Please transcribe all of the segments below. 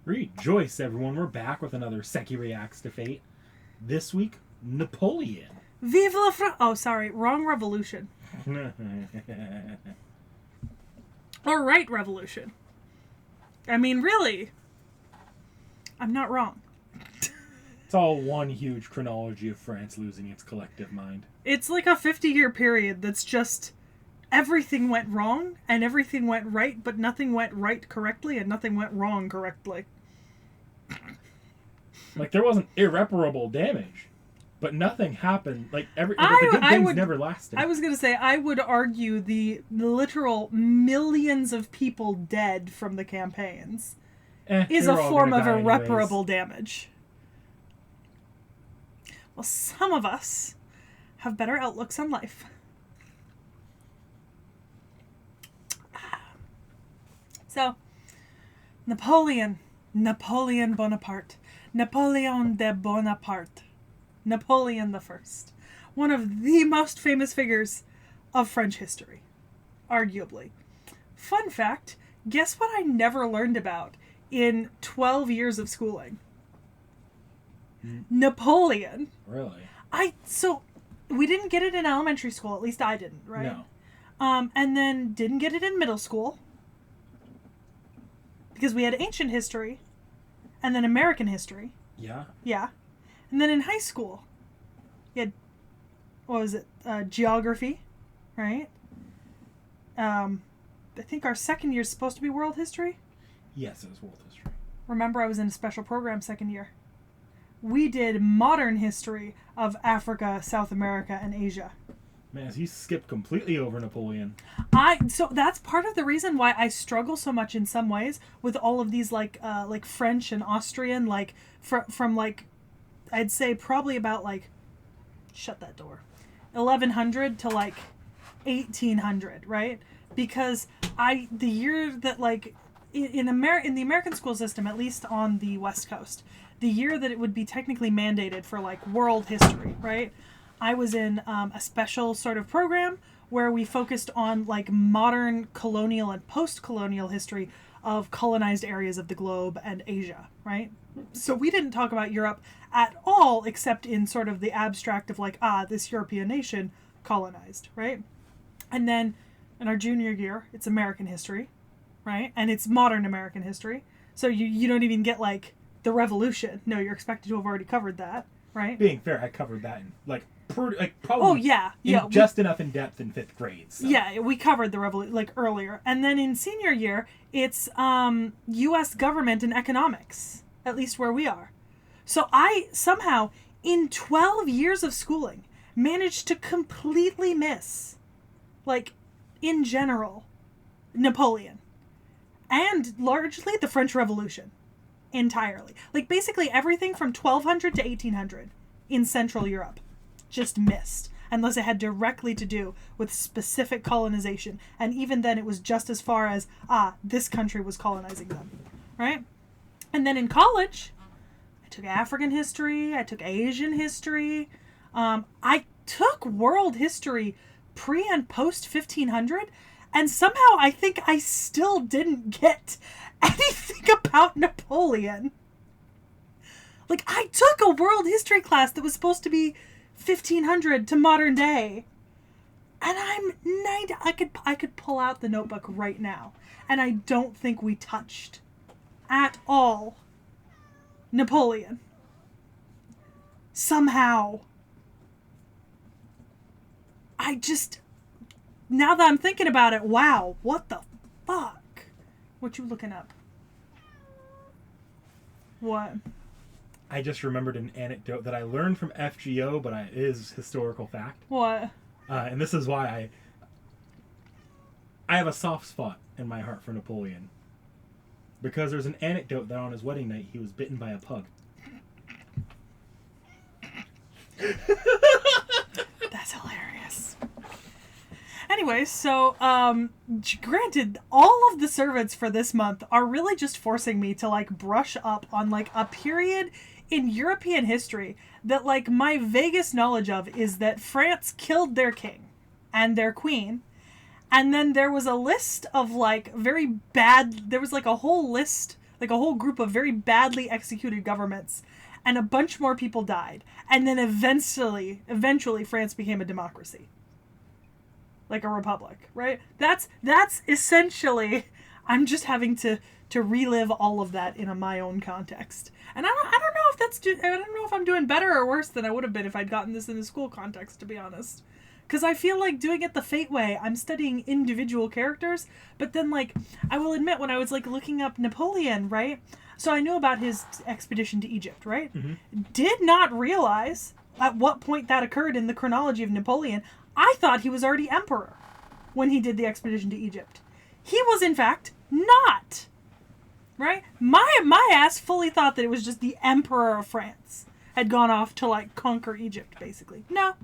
Rejoice, everyone. We're back with another Sekhie Reacts to Fate. This week, Napoleon. Vive la France! Oh, sorry. Wrong revolution. Or right revolution. I mean, really. I'm not wrong. It's all one huge chronology of France losing its collective mind. It's like a 50-year period that's just everything went wrong and everything went right, but nothing went right correctly and nothing went wrong correctly. Like, there wasn't irreparable damage, but nothing happened. Like, the good things never lasted. I was going to say, I would argue the literal millions of people dead from the campaigns is a form of irreparable damage. Well, some of us have better outlooks on life. So, Napoleon Bonaparte. Napoleon de Bonaparte. Napoleon the First. One of the most famous figures of French history. Arguably. Fun fact, guess what I never learned about in 12 years of schooling? Napoleon. Really? So, we didn't get it in elementary school, at least I didn't, right? No. And then didn't get it in middle school. Because we had ancient history, and then American history. Yeah. Yeah. And then in high school, you had, what was it, geography, right? I think our second year is supposed to be world history. Yes, it was world history. Remember, I was in a special program second year. We did modern history of Africa, South America, and Asia. Man, he skipped completely over Napoleon. So that's part of the reason why I struggle so much in some ways with all of these like French and Austrian, like from like, I'd say probably about like, shut that door, 1100 to like 1800, right? Because the year that like in the American school system, at least on the West Coast, the year that it would be technically mandated for like world history, right? I was in a special sort of program where we focused on like modern colonial and post-colonial history of colonized areas of the globe and Asia, right? So we didn't talk about Europe at all, except in sort of the abstract of like, this European nation colonized, right? And then in our junior year, it's American history, right? And it's modern American history. So you don't even get like the revolution. No, you're expected to have already covered that, right? Being fair, I covered that in probably just enough in depth in 5th grade. So. Yeah, we covered the revolution like earlier. And then in senior year, it's U.S. government and economics, at least where we are. So I somehow, in 12 years of schooling, managed to completely miss, like, in general, Napoleon. And largely the French Revolution. Entirely. Like, basically everything from 1200 to 1800 in Central Europe. Just missed, unless it had directly to do with specific colonization. And even then it was just as far as, this country was colonizing them, right? And then in college, I took African history, I took Asian history, I took world history pre and post 1500, and somehow I think I still didn't get anything about Napoleon. Like, I took a world history class that was supposed to be 1500 to modern day, and I could pull out the notebook right now, and I don't think we touched at all Napoleon. Somehow. Now that I'm thinking about it, wow, what the fuck? What you looking up? What? I just remembered an anecdote that I learned from FGO, but it is historical fact. What? And this is why I have a soft spot in my heart for Napoleon. Because there's an anecdote that on his wedding night he was bitten by a pug. That's hilarious. Anyway, so, granted, all of the servants for this month are really just forcing me to, like, brush up on, like, a period in European history that, like, my vaguest knowledge of is that France killed their king and their queen, and then there was a list of, like, very bad, there was, like, a whole list like a whole group of very badly executed governments, and a bunch more people died. And then eventually France became a democracy. Like a republic, right? That's essentially, I'm just having to relive all of that in my own context. And I don't know I don't know if I'm doing better or worse than I would have been if I'd gotten this in the school context, to be honest. Because I feel like doing it the Fate way, I'm studying individual characters, but then, like, I will admit, when I was, like, looking up Napoleon, right? So I knew about his expedition to Egypt, right? Mm-hmm. Did not realize at what point that occurred in the chronology of Napoleon. I thought he was already emperor when he did the expedition to Egypt. He was, in fact, not. Right? My ass fully thought that it was just the emperor of France had gone off to, like, conquer Egypt, basically. No.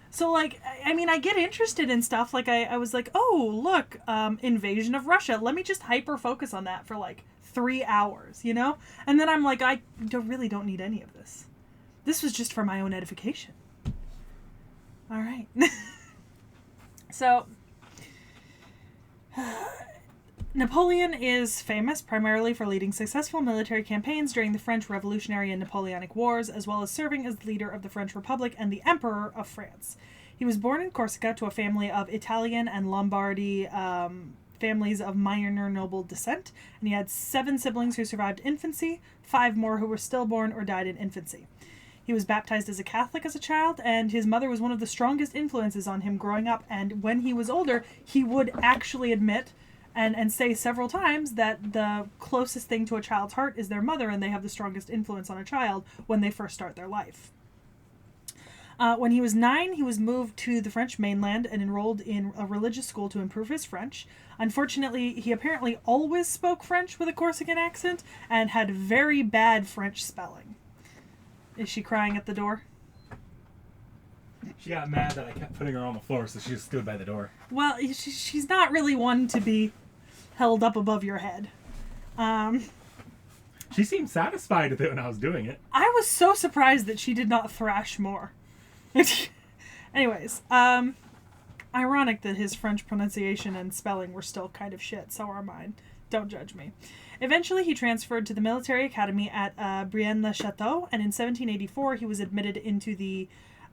So, like, I mean, I get interested in stuff. Like, I was like, oh, look, invasion of Russia. Let me just hyper-focus on that for, like, 3 hours, you know? And then I'm like, I really don't need any of this. This was just for my own edification. All right. So, Napoleon is famous primarily for leading successful military campaigns during the French Revolutionary and Napoleonic Wars, as well as serving as the leader of the French Republic and the Emperor of France. He was born in Corsica to a family of Italian and Lombardy families of minor noble descent, and he had 7 siblings who survived infancy, 5 more who were stillborn or died in infancy. He was baptized as a Catholic as a child, and his mother was one of the strongest influences on him growing up, and when he was older, he would actually admit and say several times that the closest thing to a child's heart is their mother, and they have the strongest influence on a child when they first start their life. When he was 9, he was moved to the French mainland and enrolled in a religious school to improve his French. Unfortunately, he apparently always spoke French with a Corsican accent and had very bad French spelling. Is she crying at the door? She got mad that I kept putting her on the floor, so she stood by the door. Well, she's not really one to be held up above your head. She seemed satisfied with it when I was doing it. I was so surprised that she did not thrash more. Anyways, ironic that his French pronunciation and spelling were still kind of shit, so are mine. Don't judge me. Eventually, he transferred to the military academy at Brienne-le-Château, and in 1784, he was admitted into the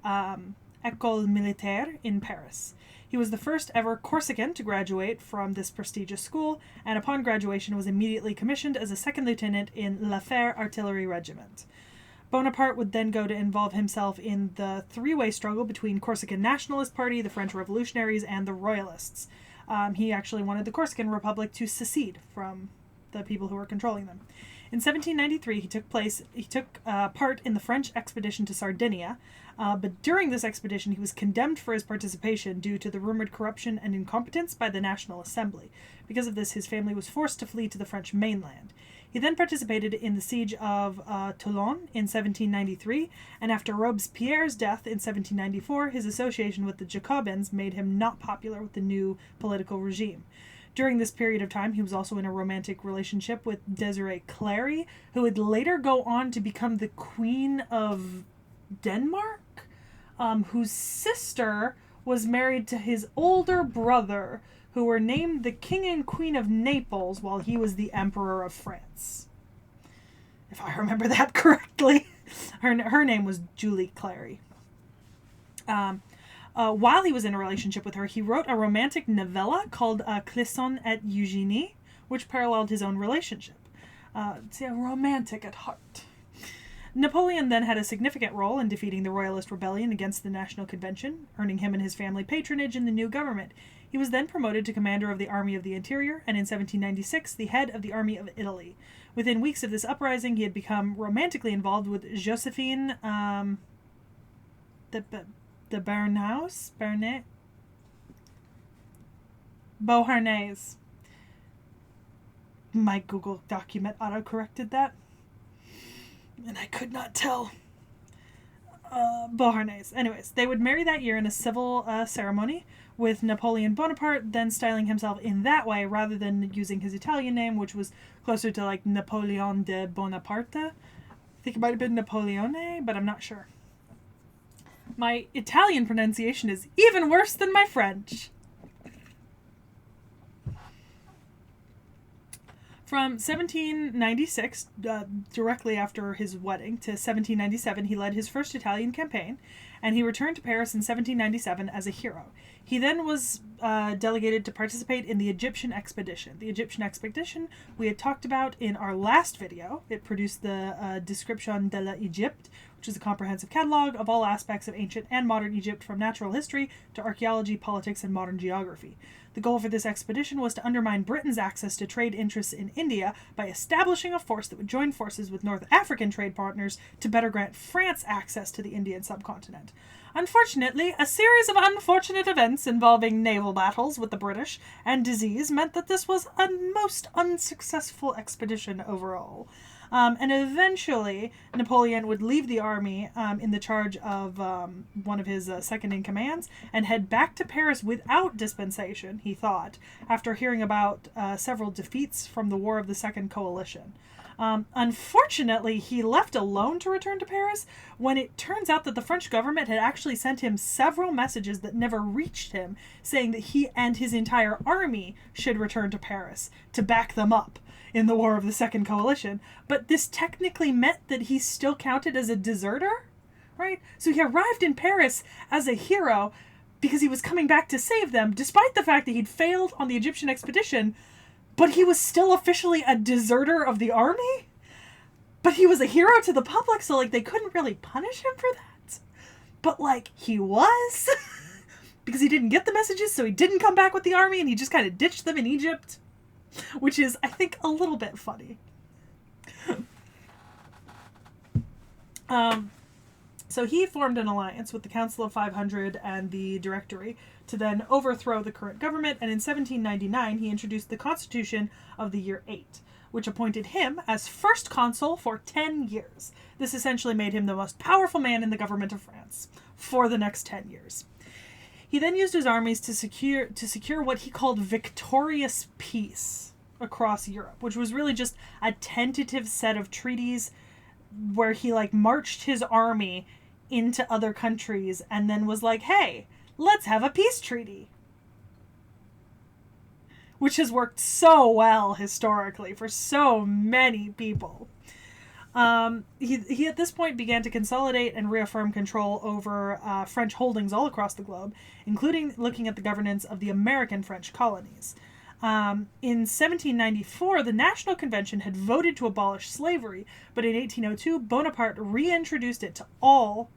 École Militaire in Paris. He was the first ever Corsican to graduate from this prestigious school, and upon graduation was immediately commissioned as a second lieutenant in La Fère Artillery Regiment. Bonaparte would then go to involve himself in the three-way struggle between Corsican Nationalist Party, the French Revolutionaries, and the Royalists. He actually wanted the Corsican Republic to secede from the people who were controlling them. In 1793, he took part in the French expedition to Sardinia, but during this expedition he was condemned for his participation due to the rumored corruption and incompetence by the National Assembly. Because of this, his family was forced to flee to the French mainland. He then participated in the siege of Toulon in 1793, and after Robespierre's death in 1794, his association with the Jacobins made him not popular with the new political regime. During this period of time, he was also in a romantic relationship with Desiree Clary, who would later go on to become the Queen of Denmark, whose sister was married to his older brother, who were named the King and Queen of Naples while he was the Emperor of France. If I remember that correctly. Her name was Julie Clary. While he was in a relationship with her, he wrote a romantic novella called Clisson et Eugénie, which paralleled his own relationship. Romantic at heart. Napoleon then had a significant role in defeating the Royalist rebellion against the National Convention, earning him and his family patronage in the new government. He was then promoted to commander of the Army of the Interior, and in 1796, the head of the Army of Italy. Within weeks of this uprising, he had become romantically involved with Josephine, the Beauharnais. My Google document auto-corrected that, and I could not tell. Beauharnais. Anyways, they would marry that year in a civil ceremony, with Napoleon Bonaparte then styling himself in that way rather than using his Italian name, which was closer to like Napoleon de Bonaparte. I think it might have been Napoleone, but I'm not sure. My Italian pronunciation is even worse than my French. From 1796, directly after his wedding, to 1797, he led his first Italian campaign, and he returned to Paris in 1797 as a hero. He then was delegated to participate in the Egyptian expedition. The Egyptian expedition we had talked about in our last video. It produced the Description de l'Egypte, which is a comprehensive catalog of all aspects of ancient and modern Egypt, from natural history to archaeology, politics, and modern geography. The goal for this expedition was to undermine Britain's access to trade interests in India by establishing a force that would join forces with North African trade partners to better grant France access to the Indian subcontinent. Unfortunately, a series of unfortunate events involving naval battles with the British and disease meant that this was a most unsuccessful expedition overall. And eventually, Napoleon would leave the army in the charge of one of his second-in-commands and head back to Paris without dispensation, he thought, after hearing about several defeats from the War of the Second Coalition. Unfortunately, he left alone to return to Paris when it turns out that the French government had actually sent him several messages that never reached him, saying that he and his entire army should return to Paris to back them up in the War of the Second Coalition. But this technically meant that he still counted as a deserter, right? So he arrived in Paris as a hero because he was coming back to save them, despite the fact that he'd failed on the Egyptian expedition, but he was still officially a deserter of the army? But he was a hero to the public, so, like, they couldn't really punish him for that. But, like, he was. Because he didn't get the messages, so he didn't come back with the army, and he just kind of ditched them in Egypt. Which is, I think, a little bit funny. So he formed an alliance with the Council of 500 and the Directory to then overthrow the current government, and in 1799 he introduced the Constitution of the year 8, which appointed him as first consul for 10 years. This essentially made him the most powerful man in the government of France for the next 10 years. He then used his armies to secure what he called victorious peace across Europe, which was really just a tentative set of treaties where he, like, marched his army into other countries and then was like, hey, let's have a peace treaty. Which has worked so well historically for so many people. He at this point began to consolidate and reaffirm control over French holdings all across the globe, including looking at the governance of the American French colonies. In 1794, the National Convention had voted to abolish slavery, but in 1802, Bonaparte reintroduced it to all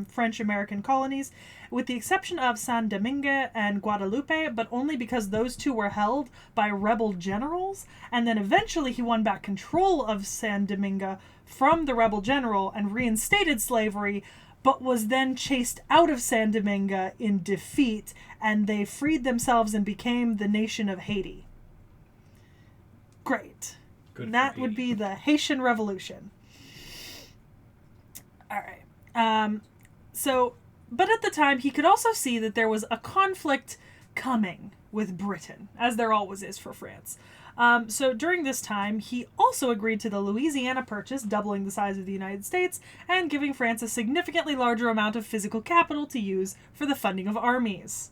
French-American colonies, with the exception of Saint Domingue and Guadeloupe, but only because those two were held by rebel generals, and then eventually he won back control of Saint Domingue from the rebel general and reinstated slavery, but was then chased out of Saint Domingue in defeat, and they freed themselves and became the nation of Haiti. Great. Good. That would be the Haitian Revolution. All right. But at the time, he could also see that there was a conflict coming with Britain, as there always is for France. So during this time, he also agreed to the Louisiana Purchase, doubling the size of the United States, and giving France a significantly larger amount of physical capital to use for the funding of armies.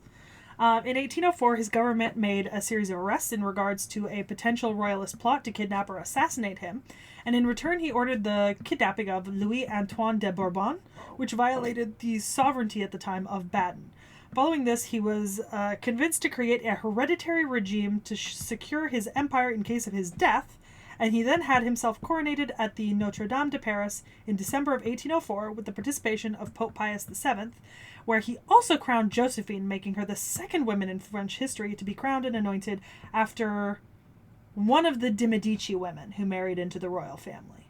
In 1804, his government made a series of arrests in regards to a potential royalist plot to kidnap or assassinate him, and in return he ordered the kidnapping of Louis-Antoine de Bourbon, which violated the sovereignty at the time of Baden. Following this, he was convinced to create a hereditary regime to secure his empire in case of his death, and he then had himself coronated at the Notre Dame de Paris in December of 1804 with the participation of Pope Pius VII, where he also crowned Josephine, making her the second woman in French history to be crowned and anointed after one of the de Medici women who married into the royal family.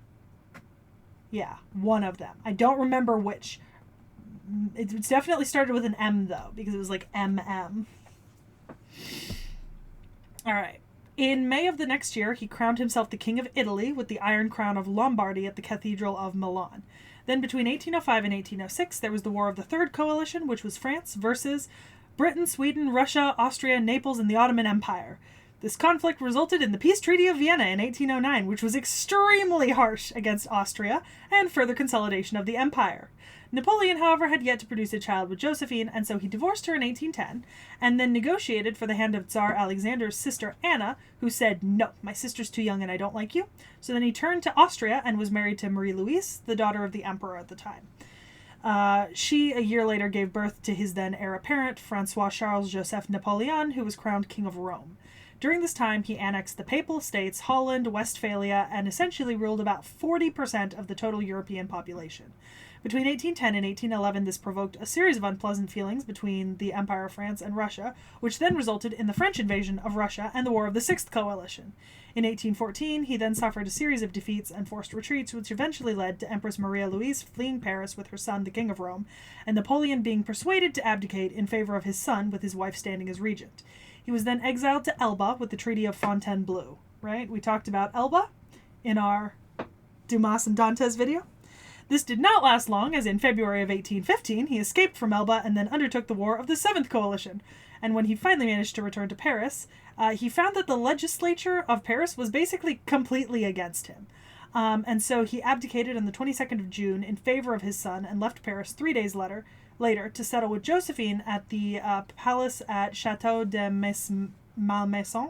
Yeah, one of them. I don't remember which. It definitely started with an M, though, because it was like MM. Alright. In May of the next year, he crowned himself the King of Italy with the Iron Crown of Lombardy at the Cathedral of Milan. Then between 1805 and 1806, there was the War of the Third Coalition, which was France versus Britain, Sweden, Russia, Austria, Naples, and the Ottoman Empire. This conflict resulted in the Peace Treaty of Vienna in 1809, which was extremely harsh against Austria and further consolidation of the empire. Napoleon, however, had yet to produce a child with Josephine, and so he divorced her in 1810, and then negotiated for the hand of Tsar Alexander's sister Anna, who said, "No, my sister's too young and I don't like you." So then he turned to Austria and was married to Marie-Louise, the daughter of the emperor at the time. She, a year later, gave birth to his then heir apparent, Francois Charles Joseph Napoleon, who was crowned King of Rome. During this time, he annexed the Papal States, Holland, Westphalia, and essentially ruled about 40% of the total European population. Between 1810 and 1811, this provoked a series of unpleasant feelings between the Empire of France and Russia, which then resulted in the French invasion of Russia and the War of the Sixth Coalition. In 1814, he then suffered a series of defeats and forced retreats, which eventually led to Empress Maria-Louise fleeing Paris with her son, the King of Rome, and Napoleon being persuaded to abdicate in favor of his son, with his wife standing as regent. He was then exiled to Elba with the Treaty of Fontainebleau, right? We talked about Elba in our Dumas and Dantes video. This did not last long, as in February of 1815, he escaped from Elba and then undertook the War of the Seventh Coalition. And when he finally managed to return to Paris, he found that the legislature of Paris was basically completely against him. And so he abdicated on the 22nd of June in favor of his son and left Paris 3 days later to settle with Josephine at the palace at Château de Malmaison.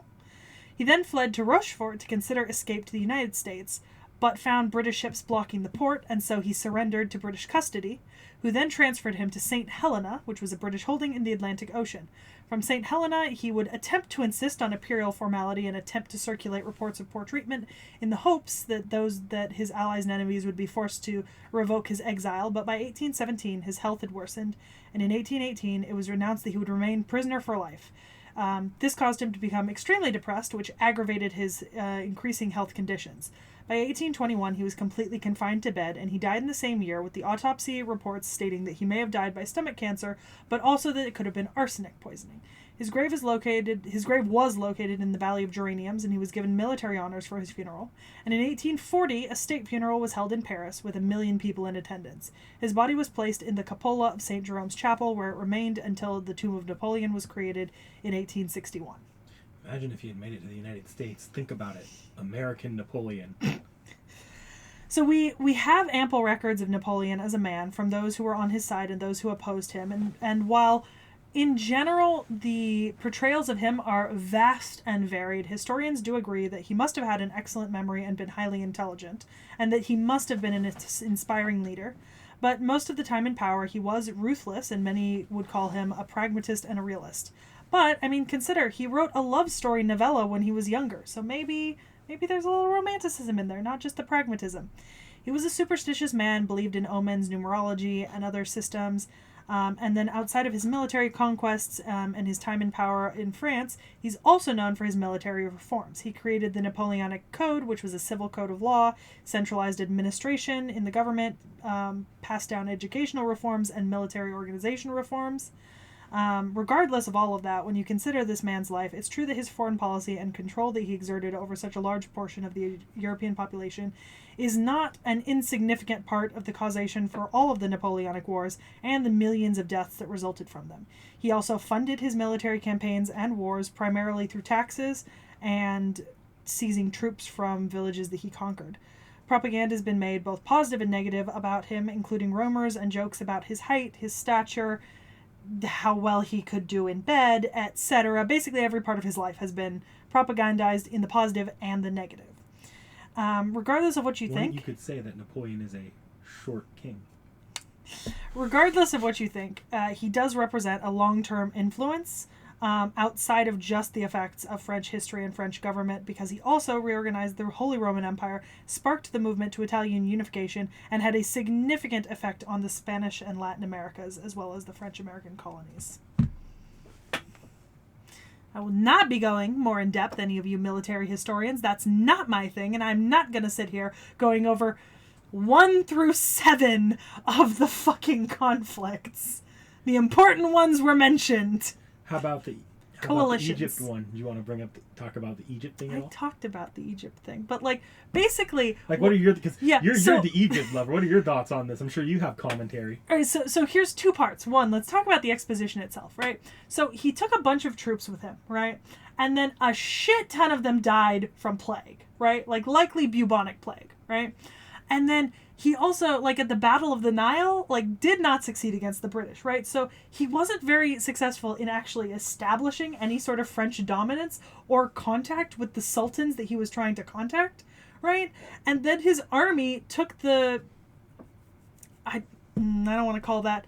He then fled to Rochefort to consider escape to the United States, but found British ships blocking the port, and so he surrendered to British custody, who then transferred him to St. Helena, which was a British holding in the Atlantic Ocean. From St. Helena, he would attempt to insist on imperial formality and attempt to circulate reports of poor treatment in the hopes that his allies and enemies would be forced to revoke his exile, but by 1817 his health had worsened, and in 1818 it was announced that he would remain prisoner for life. This caused him to become extremely depressed, which aggravated his increasing health conditions. By 1821, he was completely confined to bed, and he died in the same year, with the autopsy reports stating that he may have died by stomach cancer, but also that it could have been arsenic poisoning. His grave was located in the Valley of Geraniums, and he was given military honors for his funeral. And in 1840, a state funeral was held in Paris, with 1 million people in attendance. His body was placed in the cupola of St. Jerome's Chapel, where it remained until the Tomb of Napoleon was created in 1861. Imagine if he had made it to the United States. Think about it. American Napoleon. So we have ample records of Napoleon as a man from those who were on his side and those who opposed him. And while in general the portrayals of him are vast and varied, historians do agree that he must have had an excellent memory and been highly intelligent, and that he must have been an inspiring leader. But most of the time in power, he was ruthless, and many would call him a pragmatist and a realist. But, I mean, consider, he wrote a love story novella when he was younger, so maybe there's a little romanticism in there, not just the pragmatism. He was a superstitious man, believed in omens, numerology, and other systems, and then outside of his military conquests and his time in power in France, he's also known for his military reforms. He created the Napoleonic Code, which was a civil code of law, centralized administration in the government, passed down educational reforms and military organization reforms. Regardless of all of that, when you consider this man's life, it's true that his foreign policy and control that he exerted over such a large portion of the European population is not an insignificant part of the causation for all of the Napoleonic Wars and the millions of deaths that resulted from them. He also funded his military campaigns and wars primarily through taxes and seizing troops from villages that he conquered. Propaganda has been made both positive and negative about him, including rumors and jokes about his height, his stature, how well he could do in bed, etc. Basically, every part of his life has been propagandized in the positive and the negative. Regardless of what you think... You could say that Napoleon is a short king. Regardless of what you think, he does represent a long-term influence outside of just the effects of French history and French government, because he also reorganized the Holy Roman Empire, sparked the movement to Italian unification, and had a significant effect on the Spanish and Latin Americas, as well as the French-American colonies. I will not be going more in depth, any of you military historians. That's not my thing, and I'm not going to sit here going over 1 through 7 of the fucking conflicts. The important ones were mentioned. How about How about the coalitions. Egypt one? Do you want to talk about the Egypt thing at I all? talked about the Egypt thing, but like basically, Like, what are your, because Yeah, you're so- the Egypt lover. What are your thoughts on this? I'm sure you have commentary. all right, so here's two parts. One, let's talk about the exposition itself, right? So he took a bunch of troops with him, right? And then a shit ton of them died from plague, right? Like likely bubonic plague, right? And then he also, like at the Battle of the Nile, like did not succeed against the British, right? So he wasn't very successful in actually establishing any sort of French dominance or contact with the sultans that he was trying to contact, right? And then his army took the... I don't want to call that...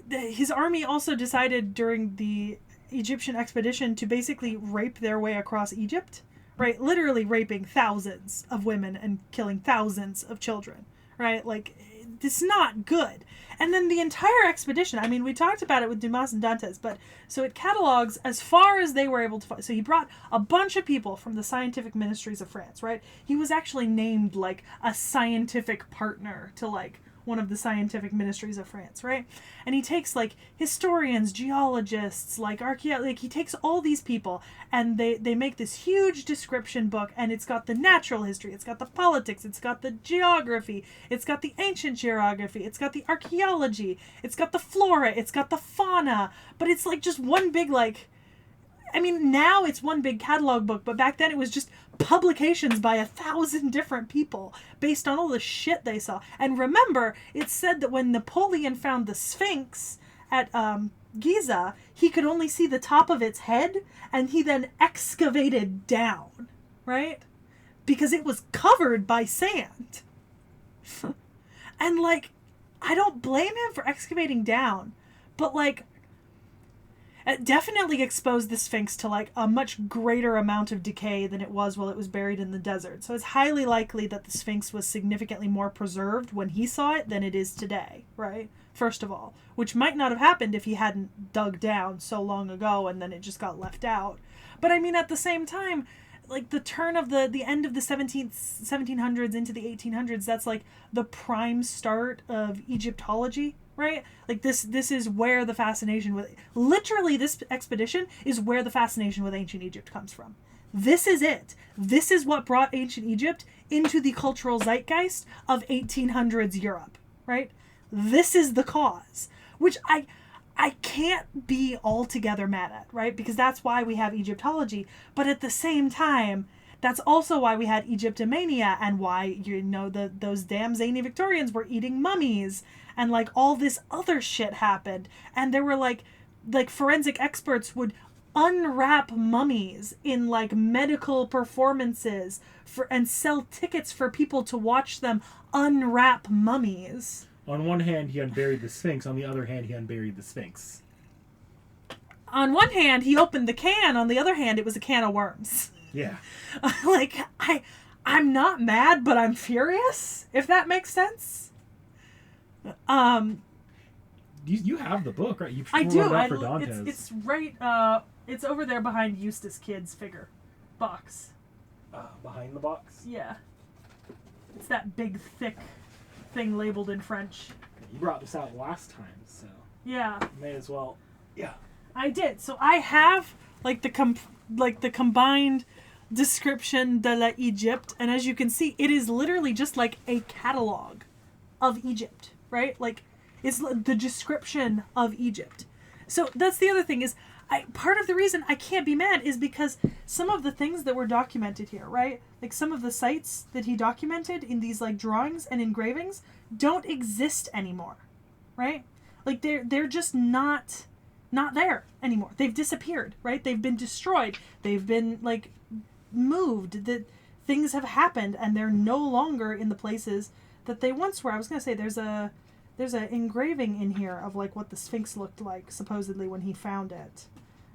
His army also decided during the Egyptian expedition to basically rape their way across Egypt, right? Literally raping thousands of women and killing thousands of children, right? Like, it's not good. And then the entire expedition, I mean, we talked about it with Dumas and Dantes, but so it catalogs as far as they were able to find. So he brought a bunch of people from the scientific ministries of France, right? He was actually named like a scientific partner to like one of the scientific ministries of France, right? And he takes like historians, geologists, like like he takes all these people and they make this huge description book, and it's got the natural history, it's got the politics, it's got the geography, it's got the ancient geography, it's got the archaeology, it's got the flora, it's got the fauna, but it's like just one big like, I mean, now it's one big catalog book, but back then it was just publications by 1,000 different people based on all the shit they saw. And remember, it said that when Napoleon found the Sphinx at Giza, he could only see the top of its head, and he then excavated down, right? Because it was covered by sand. And, like, I don't blame him for excavating down, but, like, it definitely exposed the Sphinx to like a much greater amount of decay than it was while it was buried in the desert. So it's highly likely that the Sphinx was significantly more preserved when he saw it than it is today, right? First of all, which might not have happened if he hadn't dug down so long ago and then it just got left out. But I mean, at the same time, like the turn of the end of the 1700s into the 1800s, that's like the prime start of Egyptology. Right? Like this is where the fascination with, literally this expedition is where the fascination with ancient Egypt comes from. This is it. This is what brought ancient Egypt into the cultural zeitgeist of 1800s Europe, right? This is the cause, which I can't be altogether mad at, right? Because that's why we have Egyptology, but at the same time, that's also why we had Egyptomania, and why, you know, those damn zany Victorians were eating mummies, and like all this other shit happened. And there were like forensic experts would unwrap mummies in like medical performances and sell tickets for people to watch them unwrap mummies. On one hand, he unburied the Sphinx. On the other hand, he unburied the Sphinx. On one hand, he opened the can. On the other hand, it was a can of worms. Yeah. Like, I'm not mad, but I'm furious, if that makes sense. You have the book, right? You I do. For Dantes. It's right, it's over there behind Eustace Kid's figure box. Behind the box? Yeah. It's that big, thick thing labeled in French. You brought this out last time, so... Yeah. May as well... Yeah. I did. So I have, like, the combined description de la Egypte, and as you can see, it is literally just like a catalog of Egypt, right? Like, it's the description of Egypt. So that's the other thing is, part of the reason I can't be mad is because some of the things that were documented here, right? Like some of the sites that he documented in these like drawings and engravings don't exist anymore, right? Like they're just not there anymore. They've disappeared, right? They've been destroyed. They've been like moved. That things have happened and they're no longer in the places that they once were. I was gonna say there's a engraving in here of like what the Sphinx looked like supposedly when he found it.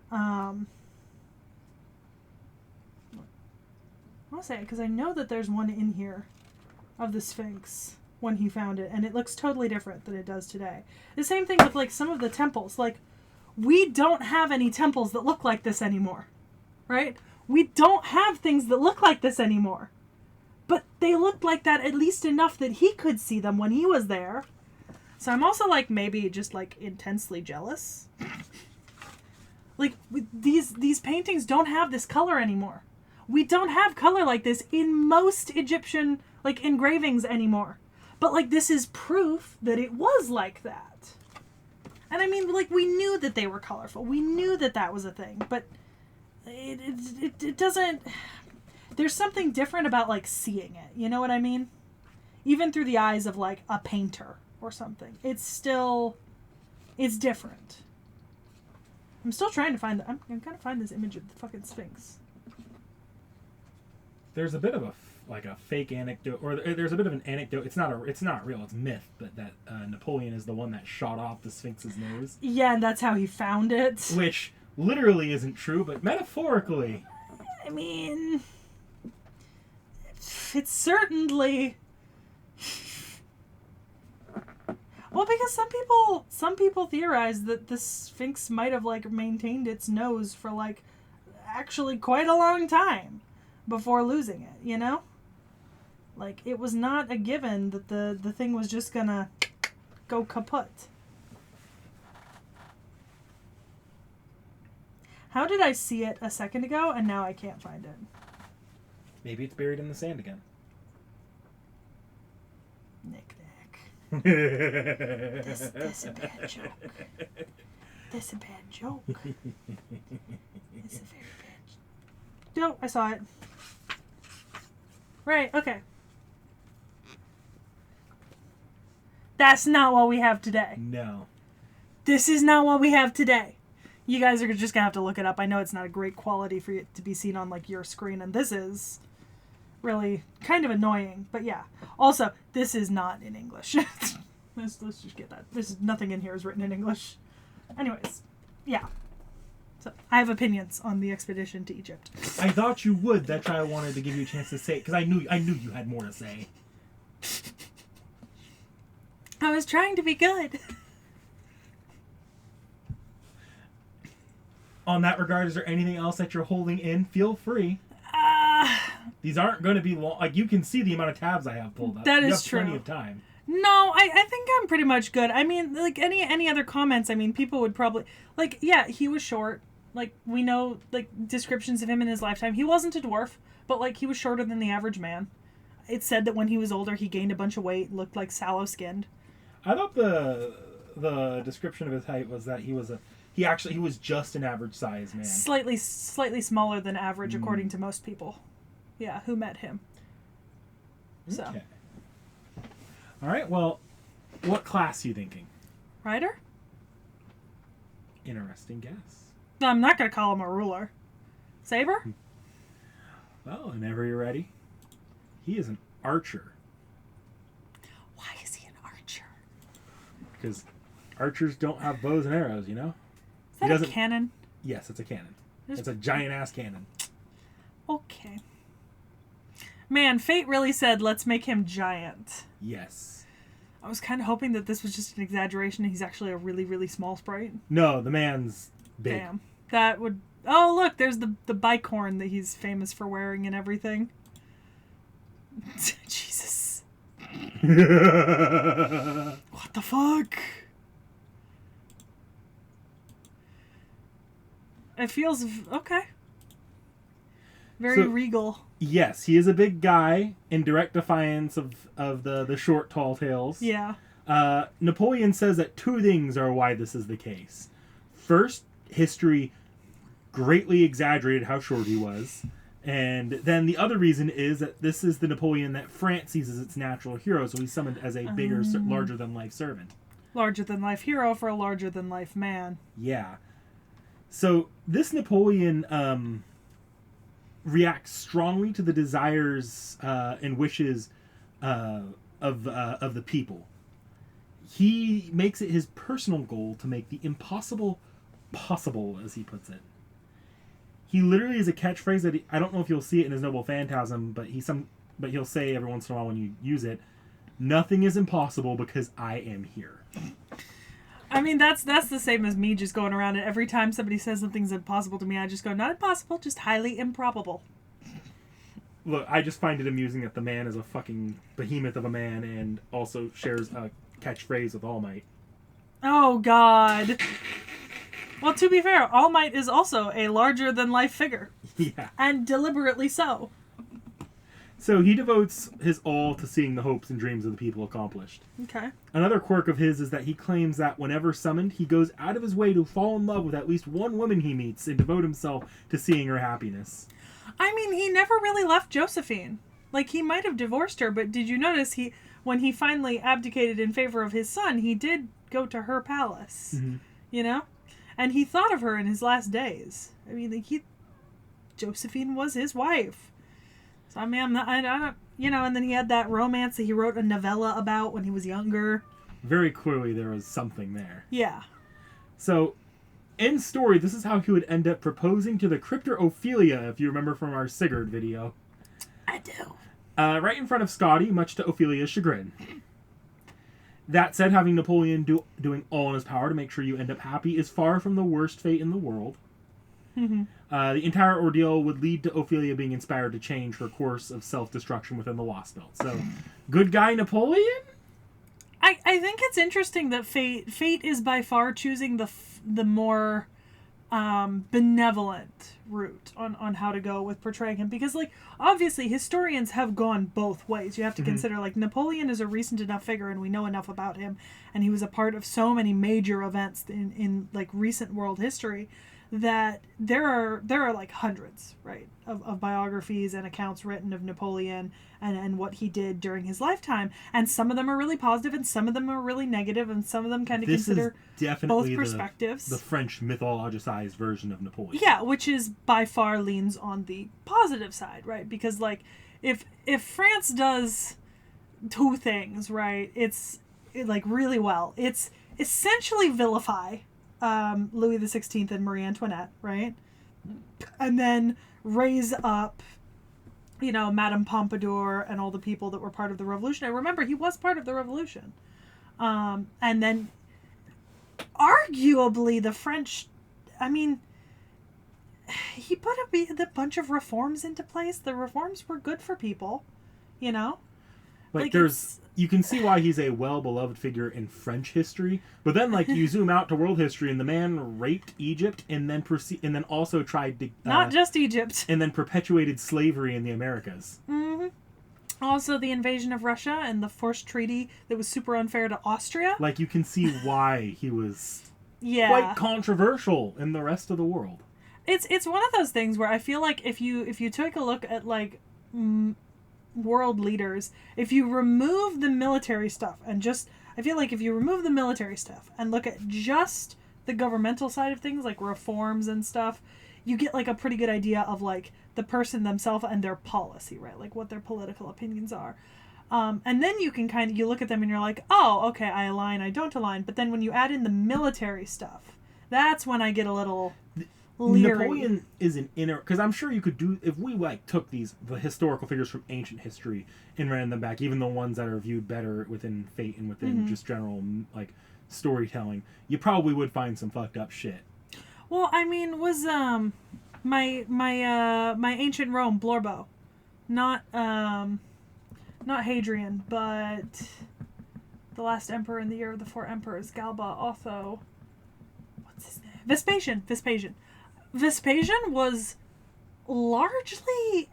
I'll say it because I know that there's one in here of the Sphinx when he found it, and it looks totally different than it does today. The same thing with like some of the temples. Like, we don't have any temples that look like this anymore, right? We don't have things that look like this anymore. But they looked like that at least enough that he could see them when he was there. So I'm also like maybe just like intensely jealous. Like, these paintings don't have this color anymore. We don't have color like this in most Egyptian, like, engravings anymore. But, like, this is proof that it was like that. And I mean, like, we knew that they were colorful. We knew that that was a thing. But it doesn't... There's something different about, like, seeing it. You know what I mean? Even through the eyes of, like, a painter or something. It's still... It's different. I'm still trying to find... I'm trying to find this image of the fucking Sphinx. There's a bit of a fake anecdote, or there's a bit of an anecdote. It's not real. It's myth, but that Napoleon is the one that shot off the Sphinx's nose. Yeah, and that's how he found it. Which literally isn't true, but metaphorically. I mean, it's certainly. Well, because some people theorize that the Sphinx might have like maintained its nose for like actually quite a long time before losing it, you know? Like, it was not a given that the thing was just gonna go kaput. How did I see it a second ago and now I can't find it? Maybe it's buried in the sand again. Nick. This a bad joke. This a bad joke. It's a very bad joke. No, I saw it. Right, okay. That's not what we have today. No. This is not what we have today. You guys are just gonna have to look it up. I know it's not a great quality for it to be seen on like your screen, and this is really kind of annoying. But yeah. Also, this is not in English. let's just get that. Nothing in here is written in English. Anyways, yeah. So I have opinions on the expedition to Egypt. I thought you would. That's why I wanted to give you a chance to say it, because I knew you had more to say. I was trying to be good. On that regard, is there anything else that you're holding in? Feel free. These aren't going to be long. Like, you can see the amount of tabs I have pulled up. That you is have true. Plenty of time. No, I think I'm pretty much good. I mean, like, any other comments, I mean, people would probably... Like, yeah, he was short. Like, we know, like, descriptions of him in his lifetime. He wasn't a dwarf, but, like, he was shorter than the average man. It's said that when he was older, he gained a bunch of weight, looked, like, sallow-skinned. I thought the description of his height was that he was just an average size man. Slightly smaller than average, according to most people. Yeah, who met him. So. Okay. All right, well, what class are you thinking? Rider? Interesting guess. No, I'm not going to call him a ruler. Saber? Well, whenever you're ready. He is an archer. Why is he an archer? Because archers don't have bows and arrows, you know? Is that a cannon? Yes, it's a cannon. It's a giant-ass cannon. Okay. Man, fate really said, let's make him giant. Yes. I was kind of hoping that this was just an exaggeration and he's actually a really, really small sprite. No, the man's big. Damn. That would... Oh, look, there's the bicorn that he's famous for wearing and everything. Jesus. What the fuck? It feels... Okay. Very regal. Yes, he is a big guy in direct defiance of the short, tall tales. Yeah. Napoleon says that two things are why this is the case. First, history greatly exaggerated how short he was. And then the other reason is that this is the Napoleon that France sees as its natural hero, so he's summoned as a bigger, larger-than-life servant. Larger-than-life hero for a larger-than-life man. Yeah. So this Napoleon reacts strongly to the desires and wishes of the people. He makes it his personal goal to make the impossible possible, as he puts it. He literally is a catchphrase that I don't know if you'll see it in his Noble Phantasm, but he'll say every once in a while when you use it, "Nothing is impossible because I am here." I mean, that's the same as me just going around and every time somebody says something's impossible to me, I just go, not impossible, just highly improbable. Look, I just find it amusing that the man is a fucking behemoth of a man and also shares a catchphrase with All Might. Oh, God. Well, to be fair, All Might is also a larger-than-life figure. Yeah. And deliberately so. So he devotes his all to seeing the hopes and dreams of the people accomplished. Okay. Another quirk of his is that he claims that whenever summoned, he goes out of his way to fall in love with at least one woman he meets and devote himself to seeing her happiness. I mean, he never really left Josephine. Like, he might have divorced her, but did you notice when he finally abdicated in favor of his son, he did go to her palace. Mm-hmm. You know? And he thought of her in his last days. I mean, like, Josephine was his wife. So, I mean, I don't, you know, and then he had that romance that he wrote a novella about when he was younger. Very clearly there was something there. Yeah. So, in story, this is how he would end up proposing to the cryptor Ophelia, if you remember from our Sigurd video. I do. Right in front of Scotty, much to Ophelia's chagrin. That said, having Napoleon doing all in his power to make sure you end up happy is far from the worst fate in the world. Mm-hmm. The entire ordeal would lead to Ophelia being inspired to change her course of self-destruction within the Lost Belt. So, good guy Napoleon? I think it's interesting that fate is by far choosing the more benevolent route on how to go with portraying him, because, like, obviously historians have gone both ways. You have to consider, like, Napoleon is a recent enough figure and we know enough about him, and he was a part of so many major events in like recent world history that there are like hundreds, right, of biographies and accounts written of Napoleon and what he did during his lifetime, and some of them are really positive and some of them are really negative, and some of them kind of consider definitely both perspectives. The French mythologicized version of Napoleon. Yeah, which is by far leans on the positive side, right? Because, like, if France does two things, right, like really well. It's essentially vilify Louis XVI and Marie Antoinette, right? And then raise up, you know, Madame Pompadour and all the people that were part of the revolution. And remember, he was part of the revolution. And then, arguably, the French, I mean, he put a bunch of reforms into place. The reforms were good for people, you know? Like you can see why he's a well-beloved figure in French history, but then, like, you zoom out to world history, and the man raped Egypt, and then also tried to not just Egypt, and then perpetuated slavery in the Americas. Mm-hmm. Also, the invasion of Russia and the forced treaty that was super unfair to Austria. Like, you can see why he was yeah, quite controversial in the rest of the world. It's one of those things where I feel like if you take a look at, like, world leaders, if you remove the military stuff and I feel like if you remove the military stuff and look at just the governmental side of things, like reforms and stuff, you get, like, a pretty good idea of, like, the person themselves and their policy, right? Like, what their political opinions are. And then you can you look at them and you're like, oh, okay, I align, I don't align. But then when you add in the military stuff, that's when I get a little leery. Napoleon is an inner, because I'm sure you could do, if we, like, took the historical figures from ancient history and ran them back, even the ones that are viewed better within fate and within just general, like, storytelling, you probably would find some fucked up shit. Well, I mean, was my ancient Rome Blorbo, not Hadrian, but the last emperor in the year of the four emperors, Galba, Otho, what's his name? Vespasian was largely,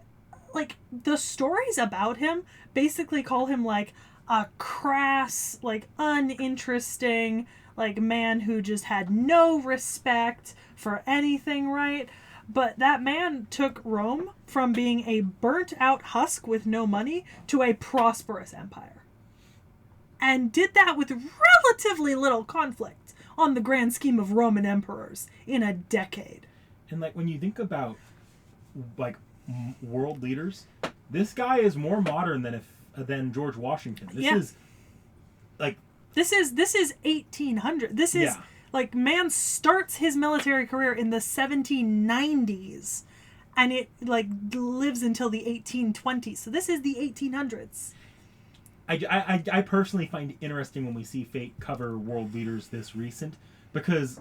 like, the stories about him basically call him, like, a crass, like, uninteresting, like, man who just had no respect for anything, right? But that man took Rome from being a burnt-out husk with no money to a prosperous empire. And did that with relatively little conflict on the grand scheme of Roman emperors in a decade. And, like, when you think about, like, world leaders, this guy is more modern than George Washington. This is 1800. This is like, man starts his military career in the 1790s, and it, like, lives until the 1820s. So this is the 1800s. I personally find it interesting when we see Fate cover world leaders this recent, because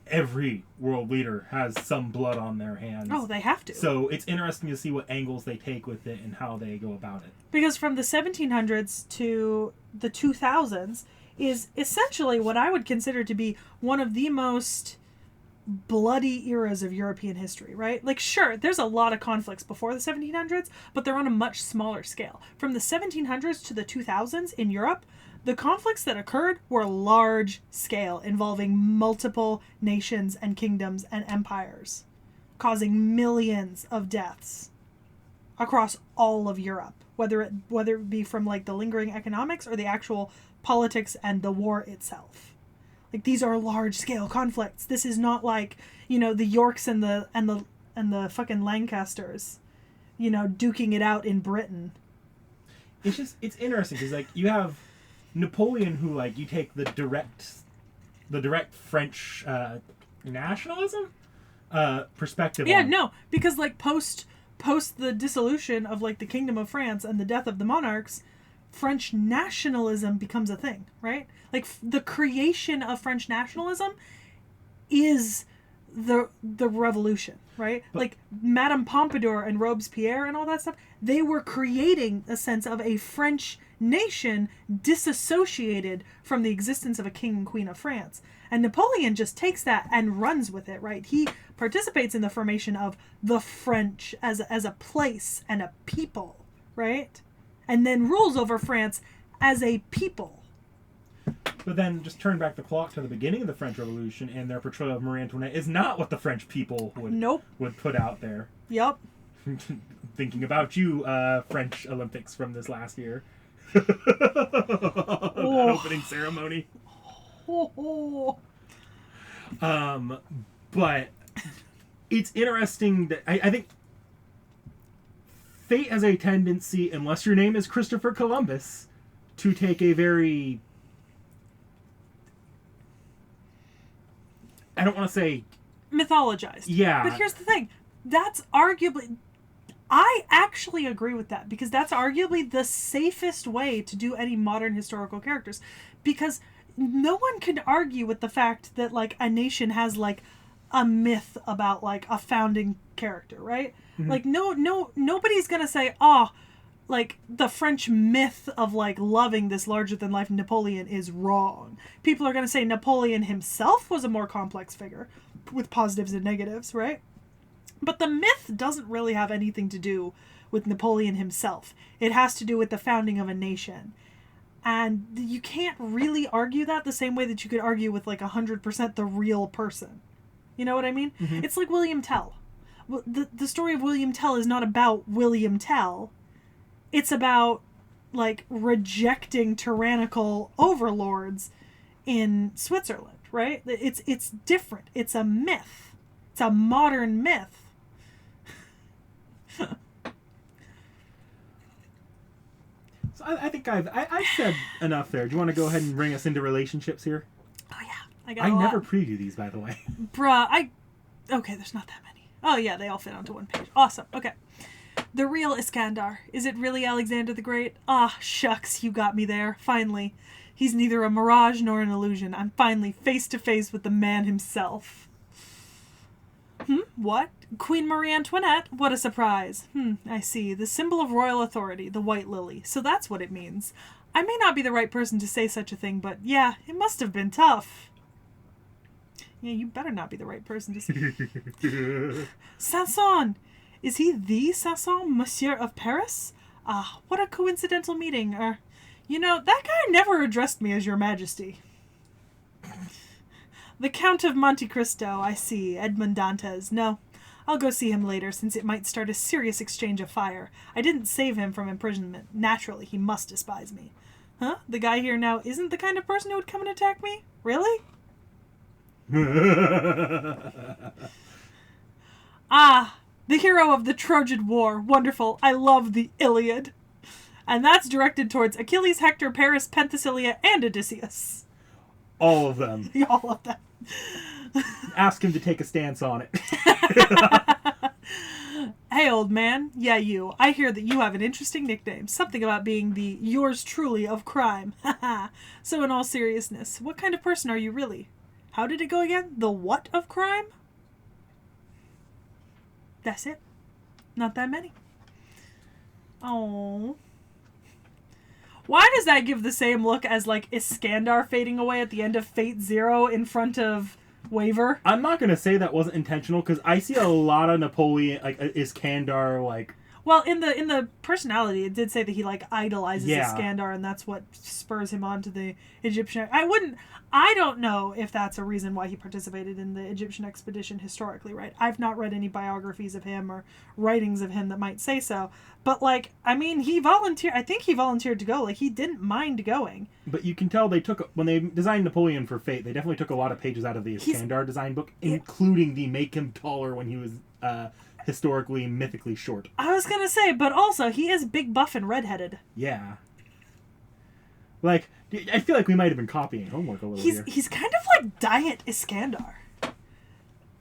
every world leader has some blood on their hands. Oh, they have to. So it's interesting to see what angles they take with it and how they go about it. Because from the 1700s to the 2000s is essentially what I would consider to be one of the most bloody eras of European history, right? Like, sure, there's a lot of conflicts before the 1700s, but they're on a much smaller scale. From the 1700s to the 2000s in Europe, the conflicts that occurred were large scale, involving multiple nations and kingdoms and empires, causing millions of deaths across all of Europe, whether it be from like the lingering economics or the actual politics and the war itself. Like, these are large scale conflicts. This is not like, you know, the Yorks and the fucking Lancasters, you know, duking it out in Britain. It's interesting because, like, you have Napoleon, who, like, you take the direct French nationalism perspective. Yeah, no, because like post the dissolution of like the Kingdom of France and the death of the monarchs, French nationalism becomes a thing, right? Like, the creation of French nationalism is the revolution, right? But, like, Madame Pompadour and Robespierre and all that stuff, they were creating a sense of a French nation disassociated from the existence of a king and queen of France. And Napoleon just takes that and runs with it, right? He participates in the formation of the French as a place and a people, right? And then rules over France as a people. But then just turn back the clock to the beginning of the French Revolution, and their portrayal of Marie Antoinette is not what the French people would put out there. Yep. Thinking about you, French Olympics from this last year. Oh. That opening ceremony. Oh. But it's interesting that I think fate has a tendency, unless your name is Christopher Columbus, to take a very... I don't want to say... mythologized. Yeah. But here's the thing. That's arguably... I actually agree with that, because that's arguably the safest way to do any modern historical characters. Because no one can argue with the fact that, like, a nation has, like, a myth about, like, a founding character, right? Mm-hmm. Like, nobody's gonna say, like, the French myth of, like, loving this larger-than-life Napoleon is wrong. People are going to say Napoleon himself was a more complex figure, with positives and negatives, right? But the myth doesn't really have anything to do with Napoleon himself. It has to do with the founding of a nation. And you can't really argue that the same way that you could argue with, like, 100% the real person. You know what I mean? Mm-hmm. It's like William Tell. The story of William Tell is not about William Tell. It's about, like, rejecting tyrannical overlords in Switzerland, right? It's different. It's a myth. It's a modern myth. So I think I've said enough there. Do you want to go ahead and bring us into relationships here? Oh, yeah. I never preview these, by the way. Bruh, okay, there's not that many. Oh, yeah, they all fit onto one page. Awesome. Okay. The real Iskandar. Is it really Alexander the Great? Ah, shucks, you got me there. Finally. He's neither a mirage nor an illusion. I'm finally face to face with the man himself. What? Queen Marie Antoinette? What a surprise. I see. The symbol of royal authority, the white lily. So that's what it means. I may not be the right person to say such a thing, but yeah, it must have been tough. Yeah, you better not be the right person to say. Sanson! Is he the Sanson, Monsieur of Paris? Ah, what a coincidental meeting. You know, that guy never addressed me as your majesty. The Count of Monte Cristo, I see. Edmond Dantes. No, I'll go see him later, since it might start a serious exchange of fire. I didn't save him from imprisonment. Naturally, he must despise me. Huh? The guy here now isn't the kind of person who would come and attack me? Really? Ah, the hero of the Trojan War. Wonderful. I love the Iliad. And that's directed towards Achilles, Hector, Paris, Penthesilea, and Odysseus. All of them. All of them. Ask him to take a stance on it. Hey, old man. Yeah, you. I hear that you have an interesting nickname. Something about being the yours truly of crime. So in all seriousness, what kind of person are you really? How did it go again? The what of crime? That's it. Not that many. Oh. Why does that give the same look as, like, Iskandar fading away at the end of Fate Zero in front of waver. I'm not gonna say that wasn't intentional because I see a lot of Napoleon, like Iskandar, like. Well, in the personality, it did say that he like idolizes Yeah. Iskandar, and that's what spurs him on to the Egyptian. I don't know if that's a reason why he participated in the Egyptian expedition historically, right? I've not read any biographies of him or writings of him that might say so. But like, I mean, he volunteered. I think he volunteered to go. Like, he didn't mind going. But you can tell they took, when they designed Napoleon for Fate, they definitely took a lot of pages out of the Iskandar design book, including the make him taller when he was historically, mythically short. I was gonna say, but also he is big, buff, and redheaded. Yeah. Like, I feel like we might have been copying homework a little here. He's kind of like Diet Iskandar.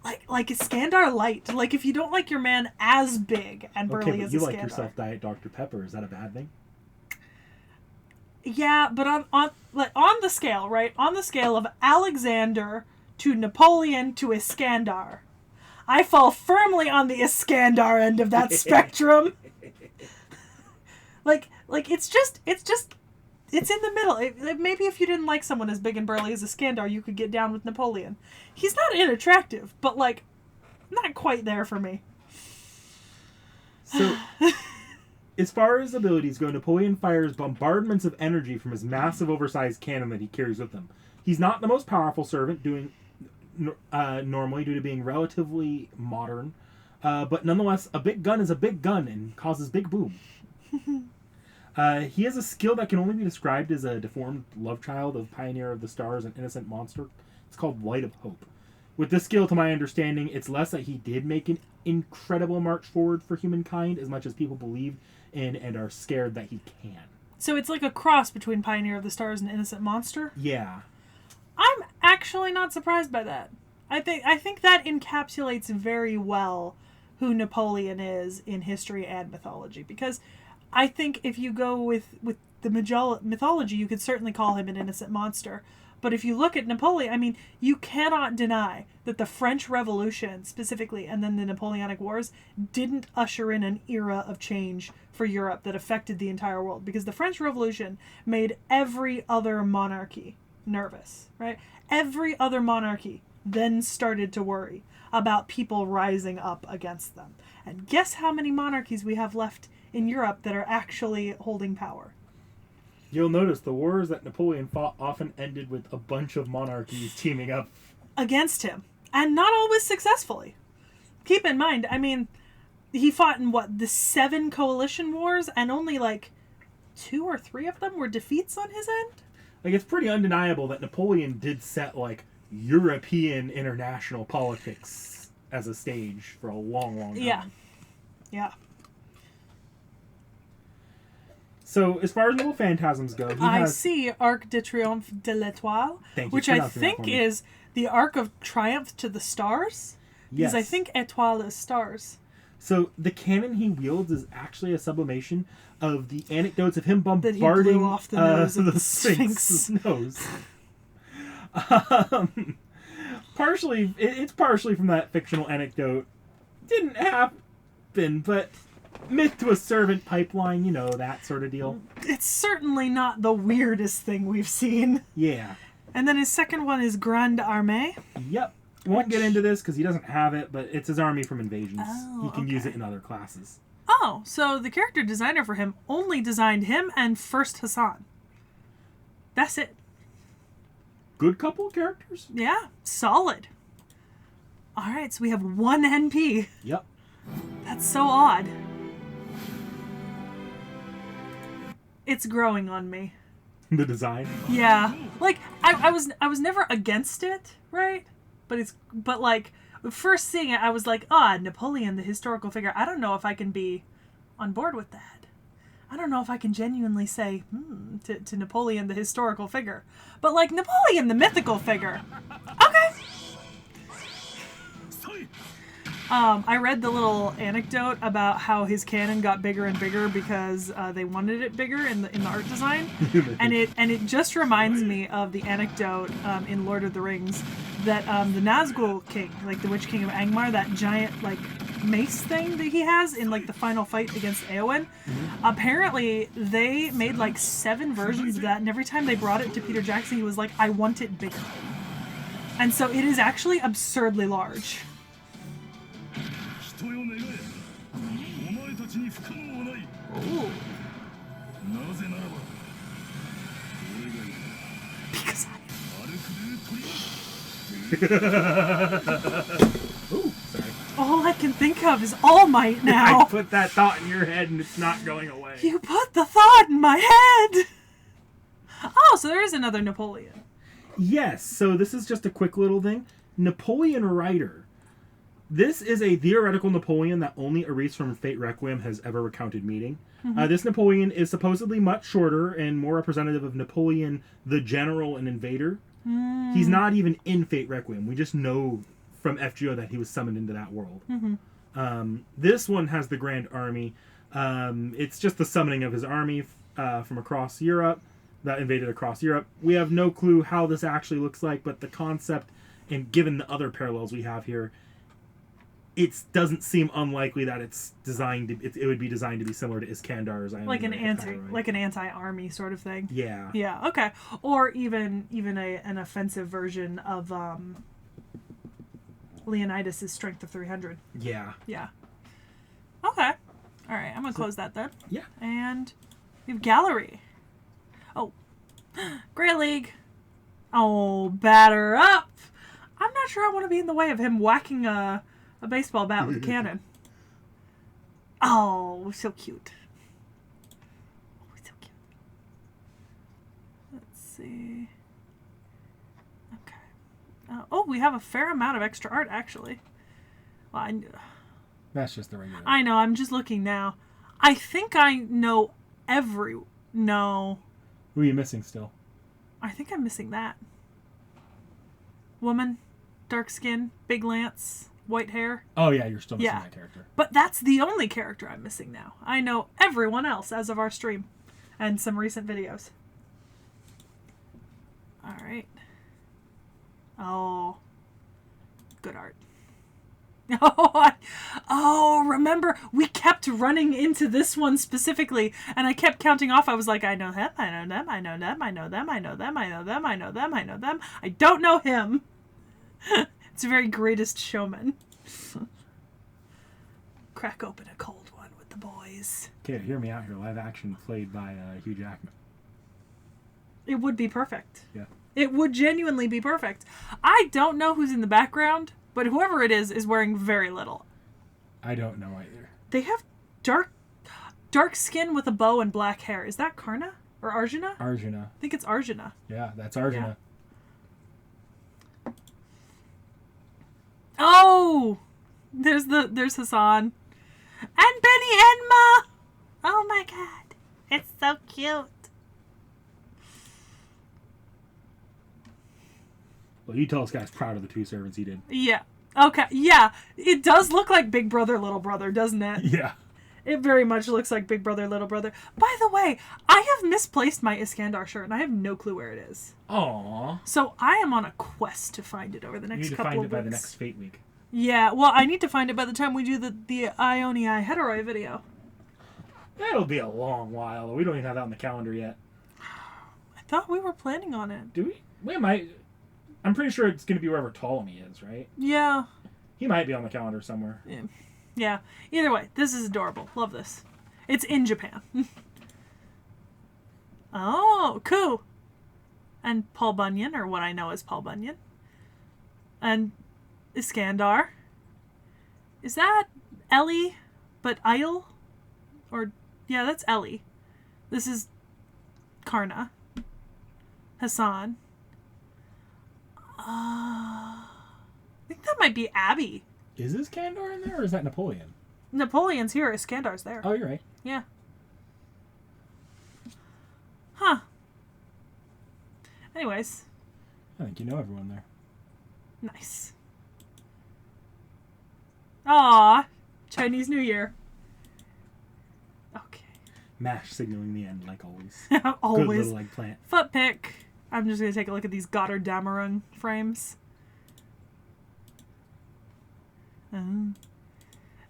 Like Iskandar light. Like, if you don't like your man as big and burly as you Iskandar. like yourself Diet Dr. Pepper. Is that a bad thing? Yeah, but on the scale, right? On the scale of Alexander to Napoleon to Iskandar, I fall firmly on the Iskandar end of that spectrum. like it's in the middle. Maybe if you didn't like someone as big and burly as Iskandar, you could get down with Napoleon. He's not unattractive, but like, not quite there for me. So, as far as abilities go, Napoleon fires bombardments of energy from his massive oversized cannon that he carries with him. He's not the most powerful servant, normally due to being relatively modern, but nonetheless, a big gun is a big gun and causes big boom. He has a skill that can only be described as a deformed love child of Pioneer of the Stars and Innocent Monster. It's called Light of Hope. With this skill, to my understanding, it's less that he did make an incredible march forward for humankind as much as people believe in and are scared that he can. So it's like a cross between Pioneer of the Stars and Innocent Monster? Yeah. I'm actually not surprised by that. I think that encapsulates very well who Napoleon is in history and mythology, because I think if you go with the mythology, you could certainly call him an innocent monster. But if you look at Napoleon, I mean, you cannot deny that the French Revolution specifically, and then the Napoleonic Wars, didn't usher in an era of change for Europe that affected the entire world. Because the French Revolution made every other monarchy nervous, right? Every other monarchy then started to worry about people rising up against them. And guess how many monarchies we have left in Europe that are actually holding power? You'll notice the wars that Napoleon fought often ended with a bunch of monarchies teaming up against him, and not always successfully. Keep in mind, I mean, he fought in the 7 coalition wars, and only like 2 or 3 of them were defeats on his end. Like, it's pretty undeniable that Napoleon did set like European international politics as a stage for a long, long time. Yeah. So, as far as Noble Phantasms go, I see Arc de Triomphe de l'Étoile, which I think is the Arc of Triumph to the Stars. Because I think Étoile is stars. So, the cannon he wields is actually a sublimation of the anecdotes of him bombarding that he blew off the nose of the Sphinx's nose. It's partially from that fictional anecdote. Didn't happen, but myth to a servant pipeline, you know, that sort of deal. It's certainly not the weirdest thing we've seen. Yeah. And then his second one is Grande Armée. Yep. Won't get into this because he doesn't have it, but it's his army from Invasions. Oh, he can use it in other classes. Oh, so the character designer for him only designed him and First Hassan. That's it. Good couple of characters? Yeah, solid. Alright, so we have 1 NP. Yep. That's so odd. It's growing on me. The design? Yeah. Like, I was never against it, right? But like, first seeing it, I was like, Napoleon, the historical figure. I don't know if I can be on board with that. I don't know if I can genuinely say, to Napoleon, the historical figure. But like, Napoleon, the mythical figure. Okay. I read the little anecdote about how his cannon got bigger and bigger because they wanted it bigger in the art design, and it just reminds me of the anecdote in Lord of the Rings that the Nazgul King, like the Witch King of Angmar, that giant like mace thing that he has in like the final fight against Eowyn. Apparently, they made like 7 versions of that, and every time they brought it to Peter Jackson, he was like, "I want it bigger." And so it is actually absurdly large. 人よ願え。お前たちに不可能はない。 Ooh. なぜならば、俺がいる。 Because アルクルートリ Ooh, sorry. all I can think of is All Might I now. put that thought in your head and it's not going away. You put the thought in my head. Oh, so there is another Napoleon. Yes, so this is just a quick little thing. Napoleon Writer. This is a theoretical Napoleon that only Aris from Fate Requiem has ever recounted meeting. This Napoleon is supposedly much shorter and more representative of Napoleon the General and Invader. He's not even in Fate Requiem. We just know from FGO that he was summoned into that world. This one has the Grand Army. It's just the summoning of his army from across Europe that invaded across Europe. We have no clue how this actually looks like, but the concept, and given the other parallels we have here, it doesn't seem unlikely that it's designed to, it would be designed to be similar to Iskandar's. Like an anti-army sort of thing. Yeah. Yeah, okay. Or even an offensive version of Leonidas' strength of 300. Yeah. Yeah. Okay. All right, I'm going to close that then. Yeah. And we have Gallery. Oh. Grey League. Oh, batter up. I'm not sure I want to be in the way of him whacking a baseball bat with a cannon. Oh, so cute. Oh, so cute. Let's see. Okay. Oh, we have a fair amount of extra art, actually. Well, That's just the regular. I know, I'm just looking now. I think I know No. Who are you missing still? I think I'm missing that. Woman, dark skin, big lance, white hair. Oh, yeah, you're still missing Yeah. that character. But that's the only character I'm missing now. I know everyone else as of our stream and some recent videos. All right. Oh, good art. Oh, remember, we kept running into this one specifically, and I kept counting off. I was like, I know him, I know them, I know them, I know them, I know them, I know them, I know them, I know them. I don't know him. It's a very Greatest Showman. Crack open a cold one with the boys. Okay, hear me out here. Live action played by Hugh Jackman. It would be perfect. Yeah. It would genuinely be perfect. I don't know who's in the background, but whoever it is wearing very little. I don't know either. They have dark skin with a bow and black hair. Is that Karna or Arjuna? Arjuna. I think it's Arjuna. Yeah, that's Arjuna. Yeah. Oh, there's Hassan and Benny Enma. Oh my god, it's so cute. Well, you tell this guy's proud of the two servants he did. Yeah. Okay. Yeah. It does look like Big Brother, Little Brother, doesn't it? Yeah. It very much looks like Big Brother, Little Brother. By the way, I have misplaced my Iskandar shirt, and I have no clue where it is. Aww. So I am on a quest to find it over the You next need to couple find of it by weeks. the next Fate Week. Yeah. Well, I need to find it by the time we do the Ioni Heteroi video. That'll be a long while. We don't even have that on the calendar yet. I thought we were planning on it. Do we? We might. I'm pretty sure it's going to be wherever Ptolemy is, right? Yeah. He might be on the calendar somewhere. Yeah. Either way, this is adorable. Love this. It's in Japan. Oh, cool. And Paul Bunyan, or what I know as Paul Bunyan. And Iskandar. Is that Ellie, but Isle? Or, yeah, that's Ellie. This is Karna. Hassan. I think that might be Abby. Is this Kandor in there, or is that Napoleon? Napoleon's here. Iskandar's there. Oh, you're right. Yeah. Huh. Anyways. I think you know everyone there. Nice. Aw. Chinese New Year. Okay. MASH signaling the end, like always. Always. Good little eggplant. Foot pick. I'm just going to take a look at these Goddard Dameron frames.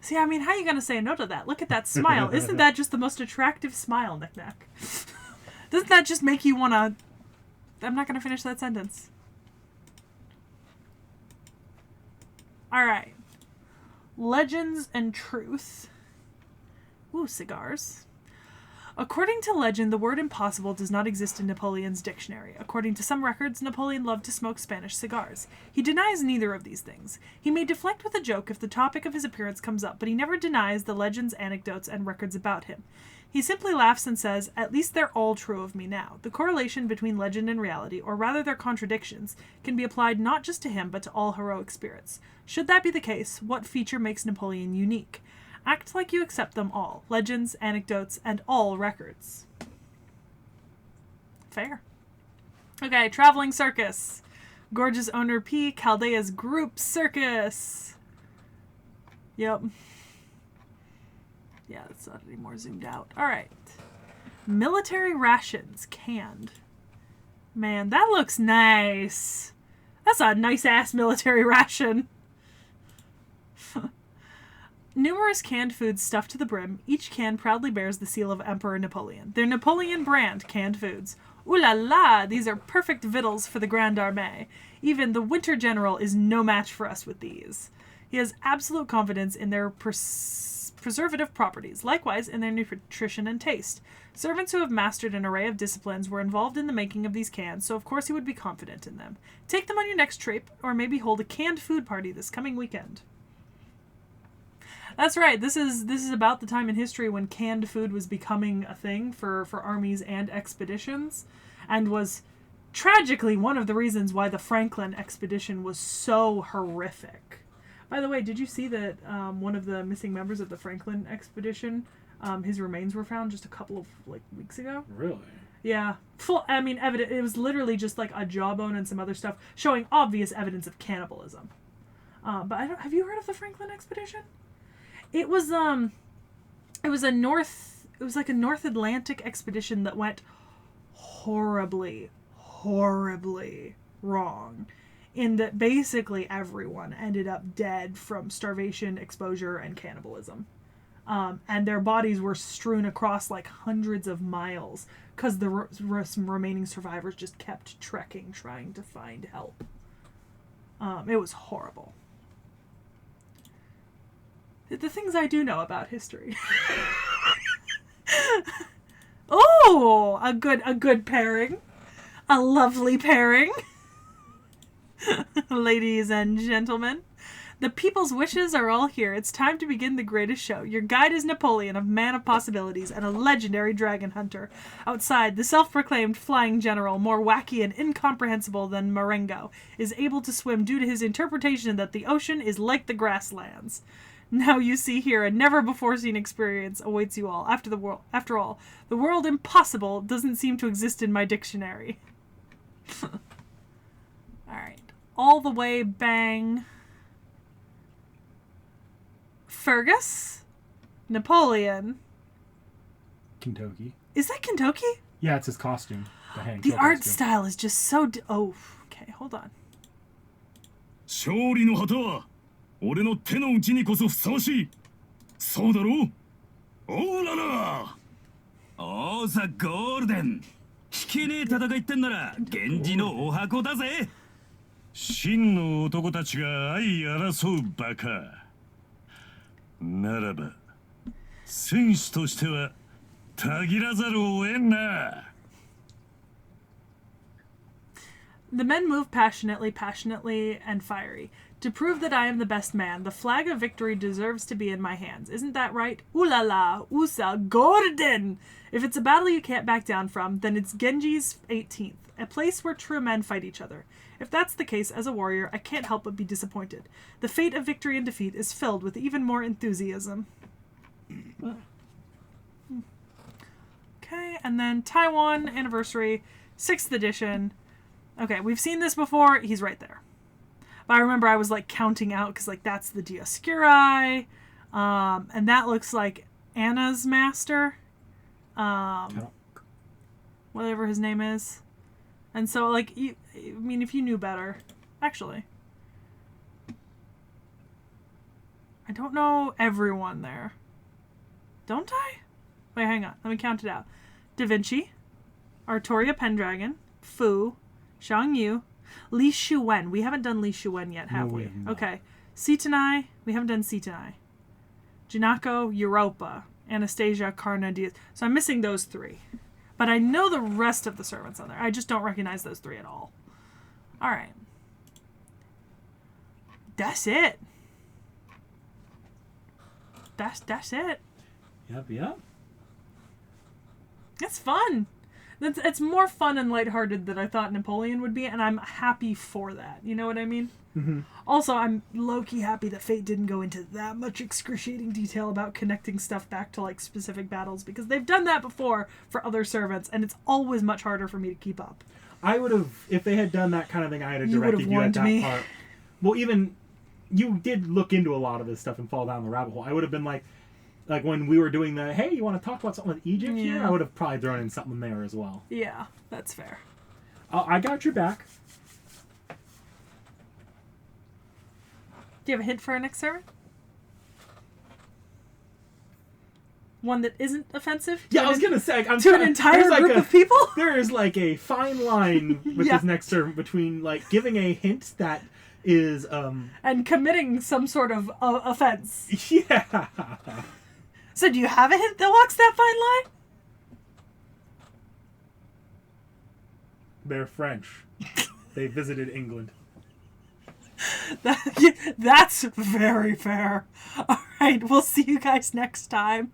See, I mean, how are you going to say no to that? Look at that smile. Isn't that just the most attractive smile, Knick Knack? Doesn't that just make you want to... I'm not going to finish that sentence. All right. Legends and truth. Ooh, cigars. According to legend, the word impossible does not exist in Napoleon's dictionary. According to some records, Napoleon loved to smoke Spanish cigars. He denies neither of these things. He may deflect with a joke if the topic of his appearance comes up, but he never denies the legends, anecdotes, and records about him. He simply laughs and says, "At least they're all true of me now." The correlation between legend and reality, or rather their contradictions, can be applied not just to him, but to all heroic spirits. Should that be the case, what feature makes Napoleon unique? Act like you accept them all. Legends, anecdotes, and all records. Fair. Okay, traveling circus. Gorgeous owner P. Chaldea's group circus. Yep. Yeah, it's not any more zoomed out. All right. Military rations, canned. Man, that looks nice. That's a nice-ass military ration. Numerous canned foods stuffed to the brim. Each can proudly bears the seal of Emperor Napoleon. They're Napoleon brand canned foods. Ooh la la! These are perfect victuals for the Grande Armée. Even the Winter General is no match for us with these. He has absolute confidence in their preservative properties, likewise in their nutrition and taste. Servants who have mastered an array of disciplines were involved in the making of these cans, so of course he would be confident in them. Take them on your next trip, or maybe hold a canned food party this coming weekend. That's right. This is about the time in history when canned food was becoming a thing for armies and expeditions, and was tragically one of the reasons why the Franklin expedition was so horrific. By the way, did you see that one of the missing members of the Franklin expedition, his remains were found just a couple of weeks ago? Really? Yeah. Evident. It was literally just like a jawbone and some other stuff showing obvious evidence of cannibalism. But have you heard of the Franklin expedition? It was a North Atlantic expedition that went horribly wrong, in that basically everyone ended up dead from starvation, exposure, and cannibalism. And their bodies were strewn across hundreds of miles because the remaining survivors just kept trekking, trying to find help. It was horrible. The things I do know about history. Oh, a good pairing. A lovely pairing. Ladies and gentlemen, the people's wishes are all here. It's time to begin the greatest show. Your guide is Napoleon, a man of possibilities and a legendary dragon hunter. Outside, the self-proclaimed flying general, more wacky and incomprehensible than Marengo, is able to swim due to his interpretation that the ocean is like the grasslands. Now you see here a never-before-seen experience awaits you all. After all, the word impossible doesn't seem to exist in my dictionary. Alright. All the way, bang. Fergus? Napoleon? Kentucky. Is that Kentucky? Yeah, it's his costume. The art style is just so... okay, hold on. 勝利の旗は俺の手の内にこそふさわしい。そうだろう。おらら。おーさゴールデン。引けねえ戦いってんなら源氏のお箱だぜ。真の男たちが相争うバカ。ならば戦士としてはたぎらざるを得んな。The men move passionately and fiery. To prove that I am the best man, the flag of victory deserves to be in my hands. Isn't that right? Ooh la la, USA Gordon! If it's a battle you can't back down from, then it's Genji's 18th, a place where true men fight each other. If that's the case, as a warrior, I can't help but be disappointed. The fate of victory and defeat is filled with even more enthusiasm. Okay, and then Taiwan Anniversary, 6th edition. Okay, we've seen this before. He's right there. But I remember I was counting out because that's the Dioscuri, and that looks like Anna's master, whatever his name is. And so if you knew better, actually, I don't know everyone there. Don't I? Wait, hang on. Let me count it out. Da Vinci, Artoria Pendragon, Fu, Xiang Yu, Li Shuwen. We haven't done Li Shuwen yet, have we? No, we have not. Okay. Sekhie, we haven't done Sekhie. Janako, Europa, Anastasia, Karna, Diaz. So I'm missing those 3. But I know the rest of the servants on there. I just don't recognize those 3 at all. All right. That's it. That's it. Yep. It's fun. It's more fun and lighthearted than I thought Napoleon would be, and I'm happy for that. You know what I mean? Mm-hmm. Also, I'm low-key happy that Fate didn't go into that much excruciating detail about connecting stuff back to, like, specific battles, because they've done that before for other servants, and it's always much harder for me to keep up. I would have, if they had done that kind of thing, I would have You would have directed you at warned that me. part. Well, even, you did look into a lot of this stuff and fall down the rabbit hole. I would have been like when we were doing the, hey, you want to talk about something with Egypt here? Yeah. I would have probably thrown in something there as well. Yeah, that's fair. I got your back. Do you have a hint for our next servant? One that isn't offensive? Yeah, I was going to say, I'm to an entire group of people? There is like a fine line with Yeah. this next servant between like giving a hint that is And committing some sort of offense. yeah. So do you have a hint that walks that fine line? They're French. They visited England. That's very fair. All right, we'll see you guys next time.